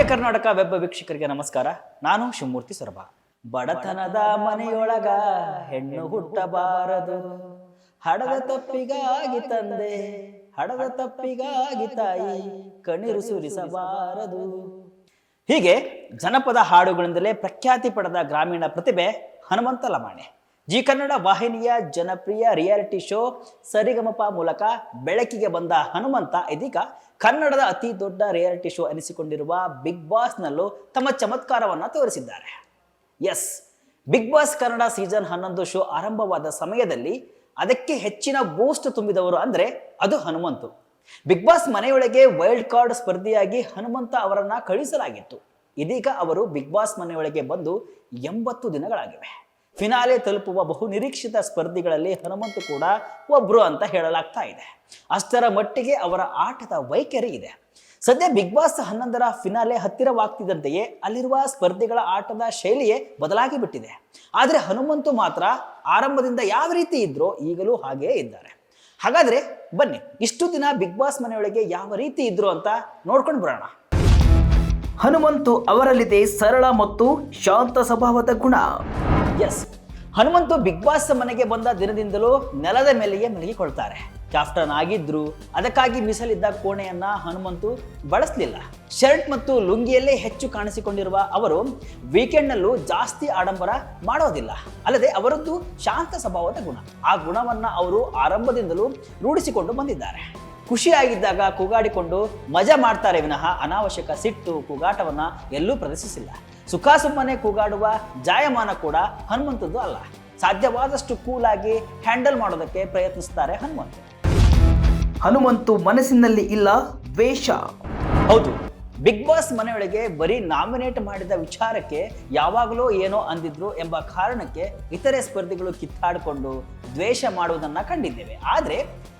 Karnataka web ವೀಕ್ಷಕರಿಗೆ ನಮಸ್ಕಾರ. ನಾನು ಶಿವಮೂರ್ತಿ ಸೊರಬ. ಬಡತನದ ಮನೆಯೊಳಗ ಹೆಣ್ಣು ಹುಟ್ಟಬಾರದು, ಹಡದ ತಪ್ಪಿಗಾಗಿ ತಂದೆ, ಹಡದ ತಪ್ಪಿಗಾಗಿ ತಾಯಿ, ಕಣ್ಣೀರು ಸುರಿಸಬಾರದು. ಹೀಗೆ ಜನಪದ ಹಾಡುಗಳಿಂದಲೇ ಪ್ರಖ್ಯಾತಿ ಪಡೆದ ಗ್ರಾಮೀಣ ಪ್ರತಿಭೆ ಹನುಮಂತ ಲಮಾಣಿ. ಜಿ ಕನ್ನಡ ವಾಹಿನಿಯ ಜನಪ್ರಿಯ ರಿಯಾಲಿಟಿ ಶೋ ಸರಿಗಮಪ ಮೂಲಕ ಬೆಳಕಿಗೆ ಬಂದ ಹನುಮಂತ ಇದೀಗ ಕನ್ನಡದ ಅತಿ ದೊಡ್ಡ ರಿಯಾಲಿಟಿ ಶೋ ಎನಿಸಿಕೊಂಡಿರುವ ಬಿಗ್ ಬಾಸ್ನಲ್ಲೂ ತಮ್ಮ ಚಮತ್ಕಾರವನ್ನು ತೋರಿಸಿದ್ದಾರೆ. Yes, Bigg Boss Kannada season 11 show ಆರಂಭವಾದ ಸಮಯದಲ್ಲಿ ಅದಕ್ಕೆ ಹೆಚ್ಚಿನ ಬೂಸ್ಟ್ ತುಂಬಿದವರು ಅಂದರೆ ಅದು ಹನುಮಂತು. ಬಿಗ್ ಬಾಸ್ ಮನೆಯೊಳಗೆ ವೈಲ್ಡ್ ಕಾರ್ಡ್ ಸ್ಪರ್ಧಿಯಾಗಿ ಹನುಮಂತ ಅವರನ್ನ ಕಳಿಸಲಾಗಿತ್ತು. ಇದೀಗ ಅವರು ಬಿಗ್ ಬಾಸ್ ಮನೆಯೊಳಗೆ ಬಂದು 80 ದಿನಗಳಾಗಿವೆ. ಫಿನಾಲೆ ತಲುಪುವ ಬಹು ನಿರೀಕ್ಷಿತ ಸ್ಪರ್ಧಿಗಳಲ್ಲಿ ಹನುಮಂತು ಕೂಡ ಒಬ್ರು ಅಂತ ಹೇಳಲಾಗ್ತಾ ಇದೆ. ಅಷ್ಟರ ಮಟ್ಟಿಗೆ ಅವರ ಆಟದ ವೈಖರಿ ಇದೆ. ಸದ್ಯ ಬಿಗ್ ಬಾಸ್ 11ರ ಫಿನಾಲೆ ಹತ್ತಿರವಾಗ್ತಿದ್ದಂತೆಯೇ ಅಲ್ಲಿರುವ ಸ್ಪರ್ಧಿಗಳ ಆಟದ ಶೈಲಿಯೇ ಬದಲಾಗಿ ಬಿಟ್ಟಿದೆ. ಆದರೆ ಹನುಮಂತು ಮಾತ್ರ ಆರಂಭದಿಂದ ಯಾವ ರೀತಿ ಇದ್ರೋ ಈಗಲೂ ಹಾಗೇ ಇದ್ದಾರೆ. ಹಾಗಾದ್ರೆ ಬನ್ನಿ, ಇಷ್ಟು ದಿನ ಬಿಗ್ ಬಾಸ್ ಮನೆಯೊಳಗೆ ಯಾವ ರೀತಿ ಇದ್ರು ಅಂತ ನೋಡ್ಕೊಂಡು ಬರೋಣ. ಹನುಮಂತು ಅವರಲ್ಲಿದೆ ಸರಳ ಮತ್ತು ಶಾಂತ ಸ್ವಭಾವದ ಗುಣ. ಎಸ್, ಹನುಮಂತು ಬಿಗ್ ಬಾಸ್ ಮನೆಗೆ ಬಂದ ದಿನದಿಂದಲೂ ನೆಲದ ಮೇಲೆಯೇ ಮಲಗಿಕೊಳ್ತಾರೆ. ಕ್ಯಾಪ್ಟನ್ ಆಗಿದ್ರು, ಅದಕ್ಕಾಗಿ ಮೀಸಲಿದ್ದ ಕೋಣೆಯನ್ನ ಹನುಮಂತು ಬಳಸಲಿಲ್ಲ. ಶರ್ಟ್ ಮತ್ತು ಲುಂಗಿಯಲ್ಲೇ ಹೆಚ್ಚು ಕಾಣಿಸಿಕೊಂಡಿರುವ ಅವರು ವೀಕೆಂಡ್ನಲ್ಲೂ ಜಾಸ್ತಿ ಆಡಂಬರ ಮಾಡೋದಿಲ್ಲ. ಅಲ್ಲದೆ ಅವರದ್ದು ಶಾಂತ ಸ್ವಭಾವದ ಗುಣ. ಆ ಗುಣವನ್ನ ಅವರು ಆರಂಭದಿಂದಲೂ ರೂಢಿಸಿಕೊಂಡು ಬಂದಿದ್ದಾರೆ. ಖುಷಿಯಾಗಿದ್ದಾಗ ಕೂಗಾಡಿಕೊಂಡು ಮಜಾ ಮಾಡ್ತಾರೆ ವಿನಃ ಅನಾವಶ್ಯಕ ಸಿಟ್ಟು ಕೂಗಾಟವನ್ನ ಎಲ್ಲೂ ಪ್ರದರ್ಶಿಸಿಲ್ಲ. ಸುಖ ಸುಮ್ಮನೆ ಕೂಗಾಡುವ ಜಾಯಮಾನ ಕೂಡ ಹನುಮಂತದ್ದು ಅಲ್ಲ. ಸಾಧ್ಯವಾದಷ್ಟು ಕೂಲಾಗಿ ಹ್ಯಾಂಡಲ್ ಮಾಡೋದಕ್ಕೆ ಪ್ರಯತ್ನಿಸ್ತಾರೆ ಹನುಮಂತು. ಹನುಮಂತು ಮನಸ್ಸಿನಲ್ಲಿ ಇಲ್ಲ ದ್ವೇಷ. ಹೌದು, ಬಿಗ್ ಬಾಸ್ ಮನೆಯೊಳಗೆ ಬರೀ ನಾಮಿನೇಟ್ ಮಾಡಿದ ವಿಚಾರಕ್ಕೆ ಯಾವಾಗಲೂ ಏನೋ ಅಂದಿದ್ರು ಎಂಬ ಕಾರಣಕ್ಕೆ ಇತರೆ ಸ್ಪರ್ಧಿಗಳು ಕಿತ್ತಾಡಿಕೊಂಡು ದ್ವೇಷ ಮಾಡುವುದನ್ನ ಕಂಡಿದ್ದೇವೆ. ಆದರೆ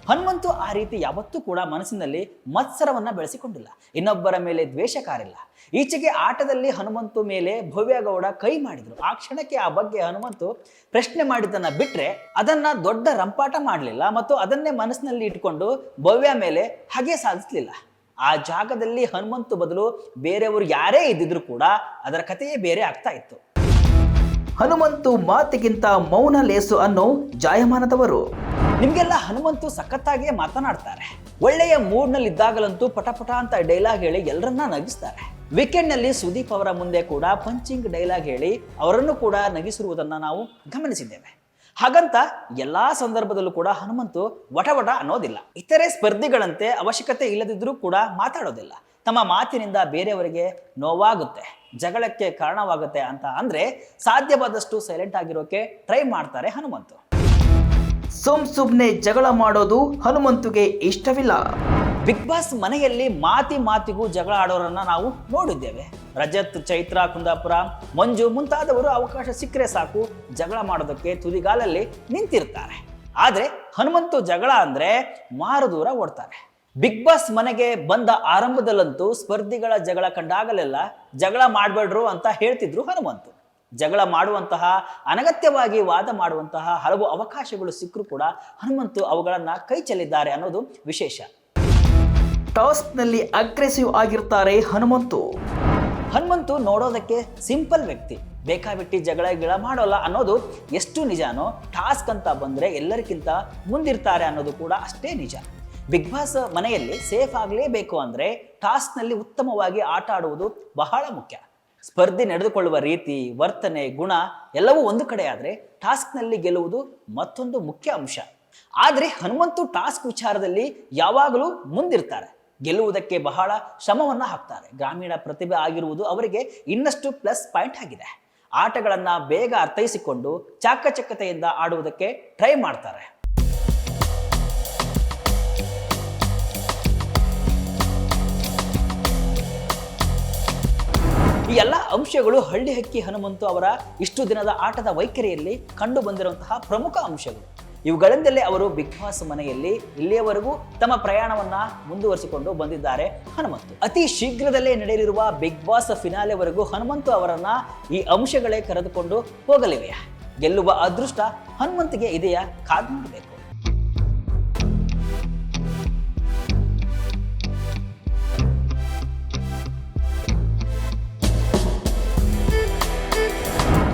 ಹನುಮಂತು ಆ ರೀತಿ ಯಾವತ್ತೂ ಕೂಡ ಮನಸ್ಸಿನಲ್ಲಿ ಮತ್ಸರವನ್ನ ಬೆಳೆಸಿಕೊಂಡಿಲ್ಲ. ಇನ್ನೊಬ್ಬರ ಮೇಲೆ ದ್ವೇಷ ಕಾರಿಲ್ಲ. ಈಚೆಗೆ ಆಟದಲ್ಲಿ ಹನುಮಂತು ಮೇಲೆ ಭವ್ಯಗೌಡ ಕೈ ಮಾಡಿದ್ರು. ಆ ಕ್ಷಣಕ್ಕೆ ಆ ಬಗ್ಗೆ ಹನುಮಂತು ಪ್ರಶ್ನೆ ಮಾಡಿದ್ದನ್ನ ಬಿಟ್ರೆ ಅದನ್ನ ದೊಡ್ಡ ರಂಪಾಟ ಮಾಡಲಿಲ್ಲ ಮತ್ತು ಅದನ್ನೇ ಮನಸ್ಸಿನಲ್ಲಿ ಇಟ್ಕೊಂಡು ಭವ್ಯ ಮೇಲೆ ಹಾಗೆ ಸಾಧಿಸಲಿಲ್ಲ. ಆ ಜಾಗದಲ್ಲಿ ಹನುಮಂತು ಬದಲು ಬೇರೆಯವರು ಯಾರೇ ಇದ್ದಿದ್ರು ಕೂಡ ಅದರ ಕಥೆಯೇ ಬೇರೆ ಆಗ್ತಾ ಇತ್ತು. ಹನುಮಂತು ಮಾತಿಗಿಂತ ಮೌನ ಲೇಸು ಅನ್ನೋ ಜಾಯಮಾನದವರು. ನಿಮ್ಗೆಲ್ಲ ಹನುಮಂತು ಸಖತ್ತಾಗಿಯೇ ಮಾತನಾಡ್ತಾರೆ. ಒಳ್ಳೆಯ ಮೂಡ್ನಲ್ಲಿ ಇದ್ದಾಗಲಂತೂ ಪಟಪಟ ಅಂತ ಡೈಲಾಗ್ ಹೇಳಿ ಎಲ್ಲರನ್ನ ನಗಿಸ್ತಾರೆ. ವೀಕೆಂಡ್ ನಲ್ಲಿ ಸುದೀಪ್ ಅವರ ಮುಂದೆ ಕೂಡ ಪಂಚಿಂಗ್ ಡೈಲಾಗ್ ಹೇಳಿ ಅವರನ್ನು ಕೂಡ ನಗಿಸಿರುವುದನ್ನ ನಾವು ಗಮನಿಸಿದ್ದೇವೆ. ಹಾಗಂತ ಎಲ್ಲಾ ಸಂದರ್ಭದಲ್ಲೂ ಕೂಡ ಹನುಮಂತು ವಟವಟ ಅನ್ನೋದಿಲ್ಲ. ಇತರೆ ಸ್ಪರ್ಧಿಗಳಂತೆ ಅವಶ್ಯಕತೆ ಇಲ್ಲದಿದ್ರೂ ಕೂಡ ಮಾತಾಡೋದಿಲ್ಲ. ತಮ್ಮ ಮಾತಿನಿಂದ ಬೇರೆಯವರಿಗೆ ನೋವಾಗುತ್ತೆ, ಜಗಳಕ್ಕೆ ಕಾರಣವಾಗುತ್ತೆ ಅಂತ ಅಂದ್ರೆ ಸಾಧ್ಯವಾದಷ್ಟು ಸೈಲೆಂಟ್ ಆಗಿರೋಕೆ ಟ್ರೈ ಮಾಡ್ತಾರೆ ಹನುಮಂತು. ಸುಮ್ನೆ ಜಗಳ ಮಾಡೋದು ಹನುಮಂತುಗೆ ಇಷ್ಟವಿಲ್ಲ. ಬಿಗ್ ಬಾಸ್ ಮನೆಯಲ್ಲಿ ಮಾತಿಗೂ ಜಗಳ ಆಡೋರನ್ನ ನಾವು ನೋಡಿದ್ದೇವೆ. ರಜತ್, ಚೈತ್ರ, ಕುಂದಾಪುರ, ಮಂಜು ಮುಂತಾದವರು ಅವಕಾಶ ಸಿಕ್ಕರೆ ಸಾಕು ಜಗಳ ಮಾಡೋದಕ್ಕೆ ತುದಿಗಾಲಲ್ಲಿ ನಿಂತಿರ್ತಾರೆ. ಆದ್ರೆ ಹನುಮಂತು ಜಗಳ ಅಂದ್ರೆ ಮಾರು ದೂರ ಓಡ್ತಾರೆ. ಬಿಗ್ ಬಾಸ್ ಮನೆಗೆ ಬಂದ ಆರಂಭದಲ್ಲಂತೂ ಸ್ಪರ್ಧಿಗಳ ಜಗಳ ಕಂಡಾಗಲೆಲ್ಲ ಜಗಳ ಮಾಡಬೇಡ್ರು ಅಂತ ಹೇಳ್ತಿದ್ರು ಹನುಮಂತು. ಜಗಳ ಮಾಡುವಂತಹ, ಅನಗತ್ಯವಾಗಿ ವಾದ ಮಾಡುವಂತಹ ಹಲವು ಅವಕಾಶಗಳು ಸಿಕ್ಕರೂ ಕೂಡ ಹನುಮಂತು ಅವುಗಳನ್ನ ಕೈ ಚೆಲ್ಲಿದ್ದಾರೆ ಅನ್ನೋದು ವಿಶೇಷ. ಟಾಸ್ಕ್ನಲ್ಲಿ ಅಗ್ರೆಸಿವ್ ಆಗಿರ್ತಾರೆ ಹನುಮಂತು. ಹನುಮಂತು ನೋಡೋದಕ್ಕೆ ಸಿಂಪಲ್ ವ್ಯಕ್ತಿ, ಬೇಕಾಬಿಟ್ಟಿ ಜಗಳ ಮಾಡೋಲ್ಲ ಅನ್ನೋದು ಎಷ್ಟು ನಿಜಾನೋ ಟಾಸ್ಕ್ ಅಂತ ಬಂದ್ರೆ ಎಲ್ಲರಿಗಿಂತ ಮುಂದಿರ್ತಾರೆ ಅನ್ನೋದು ಕೂಡ ಅಷ್ಟೇ ನಿಜ. ಬಿಗ್ ಬಾಸ್ ಮನೆಯಲ್ಲಿ ಸೇಫ್ ಆಗಲೇಬೇಕು ಅಂದ್ರೆ ಟಾಸ್ಕ್ನಲ್ಲಿ ಉತ್ತಮವಾಗಿ ಆಟ ಆಡುವುದು ಬಹಳ ಮುಖ್ಯ. ಸ್ಪರ್ಧಿ ನಡೆದುಕೊಳ್ಳುವ ರೀತಿ, ವರ್ತನೆ, ಗುಣ ಎಲ್ಲವೂ ಒಂದು ಕಡೆ ಆದರೆ ಟಾಸ್ಕ್ನಲ್ಲಿ ಗೆಲ್ಲುವುದು ಮತ್ತೊಂದು ಮುಖ್ಯ ಅಂಶ. ಆದರೆ ಹನುಮಂತು ಟಾಸ್ಕ್ ವಿಚಾರದಲ್ಲಿ ಯಾವಾಗಲೂ ಮುಂದಿರ್ತಾರೆ. ಗೆಲ್ಲುವುದಕ್ಕೆ ಬಹಳ ಶ್ರಮವನ್ನ ಹಾಕ್ತಾರೆ. ಗ್ರಾಮೀಣ ಪ್ರತಿಭೆ ಆಗಿರುವುದು ಅವರಿಗೆ ಇನ್ನಷ್ಟು ಪ್ಲಸ್ ಪಾಯಿಂಟ್ ಆಗಿದೆ. ಆಟಗಳನ್ನ ಬೇಗ ಅರ್ಥೈಸಿಕೊಂಡು ಚಾಕಚಕ್ಯತೆಯಿಂದ ಆಡುವುದಕ್ಕೆ ಟ್ರೈ ಮಾಡ್ತಾರೆ. ಈ ಎಲ್ಲ ಅಂಶಗಳು ಹಳ್ಳಿ ಹಕ್ಕಿ ಹನುಮಂತು ಅವರ ಇಷ್ಟು ದಿನದ ಆಟದ ವೈಖರಿಯಲ್ಲಿ ಕಂಡು ಬಂದಿರುವಂತಹ ಪ್ರಮುಖ ಅಂಶಗಳು. ಇವುಗಳಿಂದಲೇ ಅವರು ಬಿಗ್ ಬಾಸ್ ಮನೆಯಲ್ಲಿ ಇಲ್ಲಿಯವರೆಗೂ ತಮ್ಮ ಪ್ರಯಾಣವನ್ನ ಮುಂದುವರಿಸಿಕೊಂಡು ಬಂದಿದ್ದಾರೆ ಹನುಮಂತು. ಅತಿ ಶೀಘ್ರದಲ್ಲೇ ನಡೆಯಲಿರುವ ಬಿಗ್ ಬಾಸ್ ಫಿನಾಲೆವರೆಗೂ ಹನುಮಂತು ಅವರನ್ನ ಈ ಅಂಶಗಳೇ ಕರೆದುಕೊಂಡು ಹೋಗಲಿವೆಯಾ? ಗೆಲ್ಲುವ ಅದೃಷ್ಟ ಹನುಮಂತಿಗೆ ಇದೆಯಾ? ಕಾದು ನೋಡಬೇಕು.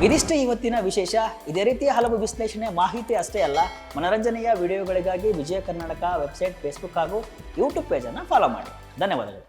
ಇದಿಷ್ಟು ಇವತ್ತಿನ ವಿಶೇಷ. ಇದೇ ರೀತಿಯ ಹಲವು ವಿಶ್ಲೇಷಣೆ ಮಾಹಿತಿ ಅಷ್ಟೇ ಅಲ್ಲ, ಮನರಂಜನೆಯ ವಿಡಿಯೋಗಳಿಗಾಗಿ ವಿಜಯ ಕರ್ನಾಟಕ ವೆಬ್ಸೈಟ್, ಫೇಸ್ಬುಕ್ ಹಾಗೂ ಯೂಟ್ಯೂಬ್ ಪೇಜನ್ನು ಫಾಲೋ ಮಾಡಿ. ಧನ್ಯವಾದಗಳು.